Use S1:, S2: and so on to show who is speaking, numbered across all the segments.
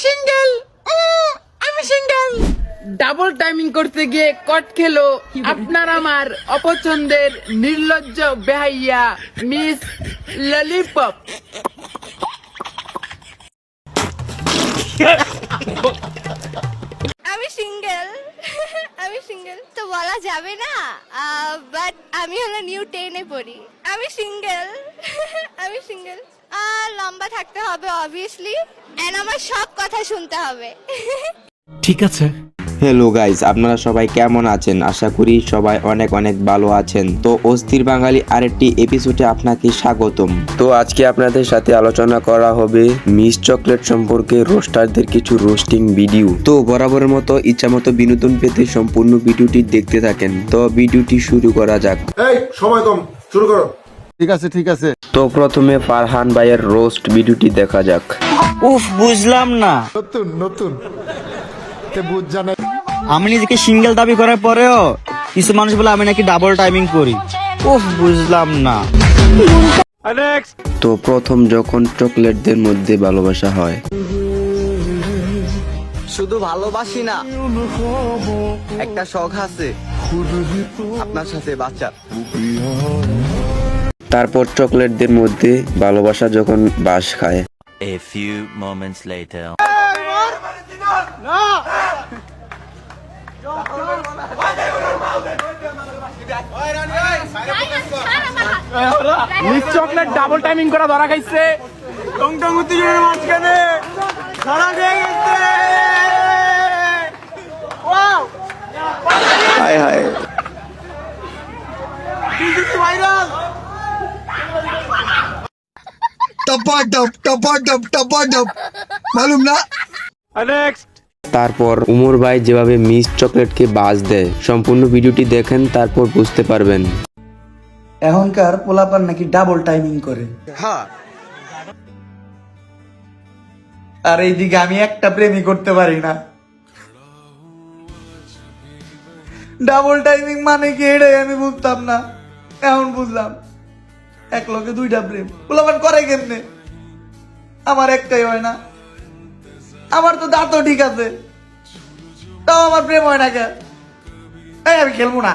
S1: Single, আমি single. Double timing করতে গিয়ে কট খেলো আপনার আমার অপছন্দের নির্লজ্জ বেহাইয়া মিস ললিপপ।
S2: আমি সিঙ্গেল আমি সিঙ্গেল তো বলা যাবে না, বাট আমি হলো নিউ 10 এ পড়ি। আমি সিঙ্গেল আমি সিঙ্গেল। লম্বা থাকতে হবে অবভিয়াসলি, এন্ড আমার সব কথা শুনতে হবে।
S3: ঠিক আছে।
S4: হ্যালো গাইজ, আপনারা সবাই কেমন আছেন? আশা করি সবাই অনেক অনেক ভালো আছেন। তো অস্থির বাঙালি আরেকটি এপিসোডে আপনাকে স্বাগতম। তো আজকে আপনাদের সাথে আলোচনা করা হবে মিস চকলেট সম্পর্কে রোস্টারদের কিছু রোস্টিং ভিডিও। তো বরাবরের মতো ইচ্ছামতো বিনোদন পেতে সম্পূর্ণ ভিডিওটি দেখতে থাকেন। তো ভিডিওটি শুরু করা যাক।
S5: এই সময় কম, শুরু করো।
S6: ঠিক আছে।
S4: তো প্রথমে ফারহান ভাইয়ের রোস্ট ভিডিওটি দেখা যাক।
S7: উফ, বুঝলাম না।
S6: নতুন তে বুঝ জানা।
S7: আমি নিজেকে সিঙ্গেল দাবি করার পরেও কিছু মানুষ বলে আমি নাকি ডাবল টাইমিং করি। উফ, বুঝলাম না।
S4: তো প্রথম যখন চকলেটদের মধ্যে ভালোবাসা হয়,
S8: শুধু ভালোবাসি না, একটা শখ আছে আপনার সাথে বাচ্চার।
S4: তারপর চকলেটদের মধ্যে ভালোবাসা যখন বাস খায়,
S9: A few moments later.
S1: Miss chocolate double timing করা ধরা খাইছে। টং টং উত্তেজনার মাঝখানে ধরা খেয়ে গেছে। ওয়াও,
S8: হায় হায়,
S1: দিস ইজ ভাইরাল।
S6: টপাডপ মালুম না।
S4: তারপর উমর ভাই যেভাবে মিস চকলেটকে বাজ দেয়, সম্পূর্ণ ভিডিওটি দেখেন, তারপর বুঝতে পারবেন।
S10: এখনকার পোলাপান নাকি ডাবল টাইমিং করে।
S8: হ্যাঁ,
S10: আর এইদিকে আমি একটা প্রেমই করতে পারি না। ডাবল টাইমিং মানে কি এটাই আমি বুঝতাম না, এখন বুঝলাম। এক লোকে দুইটা প্রেম পোলাপান করে কেমনে? আমার একটাই হয় না। আমার তো দাঁতও ঠিক আছে, তাও আমার প্রেম হয় না কেন? এই আমি খেলবো না।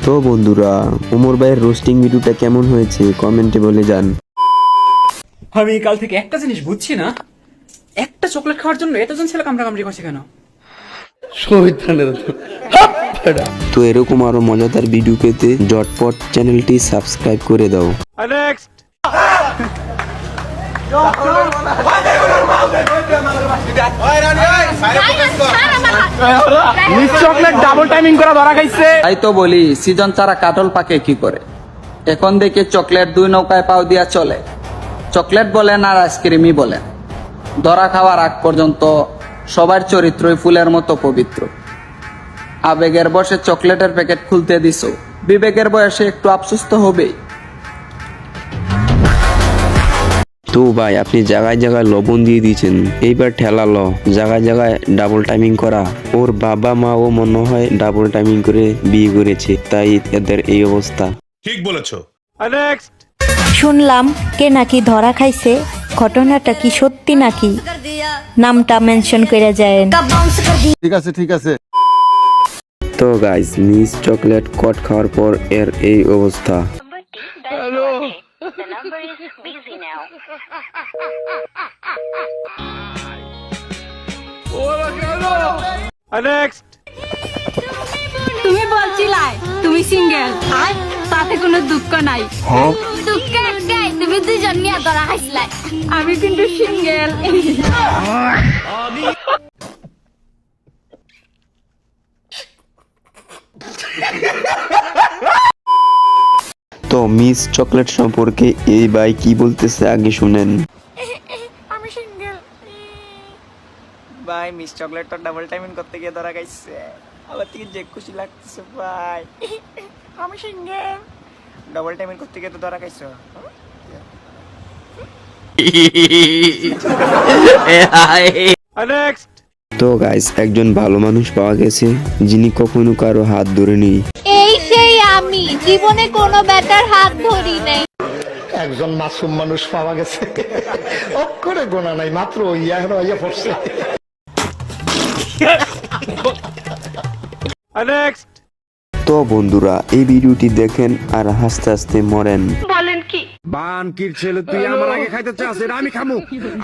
S4: তো বন্ধুরা, উমর ভাইয়ের রোস্টিং ভিডিওটা কেমন হয়েছে কমেন্টে বলে যান।
S1: আমি কাল থেকে একটা জিনিস বুঝছি না, একটা চকলেট খাওয়ার জন্য এতজন ছেলে কামড়াকামড়ি করছে কেন?
S4: তো এরকম আরো মজাদার ভিডিও পেতে জটপট চ্যানেলটি সাবস্ক্রাইব করে দাও।
S1: মিস চকলেট ডাবল টাইমিং করা ধরা খাইছে।
S8: তাই তো বলি সিজন ছাড়া কাটল পাকে কি করে। এখন দেখে চকলেট দুই নৌকায় পাও দিয়া চলে। চকলেট বলেন আর আইসক্রিমই বলেন, ধরা খাওয়ার আগ পর্যন্ত সবার চরিত্রই ফুলের মতো পবিত্র। আবেগের বসে চকলেটের প্যাকেট খুলতে দিছো, বিবেকের বয়সে একটু আফসোস তো হবেই।
S4: তো ভাই, আপনি জায়গায় জায়গায় লবণ দিয়ে দিয়েছেন, এইবার ঠেলালো জায়গায় জায়গায় ডাবল টাইমিং করা। ওর বাবা মা ও মনে হয় ডাবল টাইমিং করে বিয়ে করেছে, তাই এদের এই অবস্থা।
S5: ঠিক বলেছো।
S11: শুনলাম কে নাকি ধরা খাইছে, ঘটনাটা কি সত্যি নাকি? নামটা মেনশন করে যায়।
S6: ঠিক আছে।
S4: তো গাইস, মিস চকলেট কট খাওয়ার পর এর এই অবস্থা।
S2: তুমি বলছিলাই তুমি সিঙ্গেল, আর তাতে কোনো দুঃখ নাই। দুঃখ একটাই, তুমি দুজন নিয়ে ধরা খাইছিলাই। আমি কিন্তু সিঙ্গেল।
S4: তো মিস চকলেট সম্পর্কে এই ভাই কি বলতেছে আগে শুনেন।
S2: আমি সিঙ্গেল।
S8: ভাই মিস চকলেট তো ডাবল টাইমিং করতে গিয়ে ধরা খাইছে, আবার থেকে যে খুশি লাগতেছে ভাই।
S2: আমি সিঙ্গেল।
S8: ডাবল টাইমিং করতে গিয়ে তো ধরা খাইছো।
S4: তো গাইস, একজন ভালো মানুষ পাওয়া গেছে যিনি কখনো কারো হাত ধরে নেই।
S2: এই সেই আমি, জীবনে কোনো ব্যাটার হাত ধরি নাই।
S6: একজন মাসুম মানুষ পাওয়া গেছে অক্ষরে গোনা নাই মাত্র ইয়া হইয়া পড়ছে
S4: তো বন্ধুরা এই ভিডিওটি দেখেন আর হাসতে হাসতে মরেন।
S3: বানকির ছেলে তুই আমার আগে খাইতে চাস এটা আমি খামু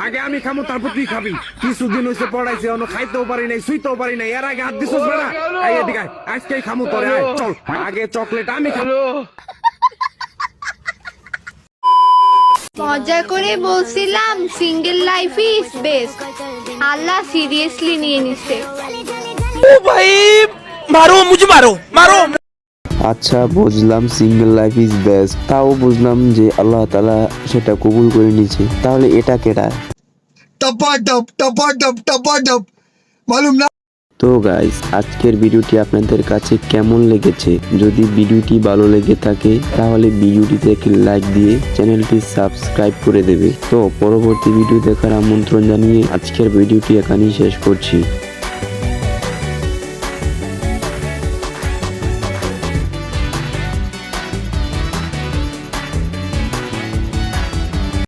S3: আগে আমি খামু তারপর তুই খাবি কিছুদিন হইছে পড়াইছে অন্য খাইতেও পারি নাই শুইতেও পারি নাই এর আগে হাত দিছিস বেড়া এই এদিকে আয়, আজকেই খামু তোরে আয় চল আগে চকলেট আমি খাবো
S2: মজা করে বলছিলাম single life is best, Allah seriously নিয়ে নিছে।
S4: আচ্ছা বুঝলাম সিঙ্গেল লাইফ ইজ বেস্ট, তাও বুঝলাম যে আল্লাহ তাআলা সেটা কবুল করে নিয়েছে, তাহলে এটা কেডা?
S6: टपाटप मालूम ना
S4: তো গাইস আজকের ভিডিওটি আপনাদের কাছে কেমন লেগেছে? যদি ভিডিওটি ভালো লেগে থাকে তাহলে ভিডিওটিতে একটি লাইক দিয়ে চ্যানেলটি সাবস্ক্রাইব করে দেবে। তো পরবর্তী ভিডিও দেখার আমন্ত্রণ জানিয়ে আজকের ভিডিওটি এখানেই শেষ করছি।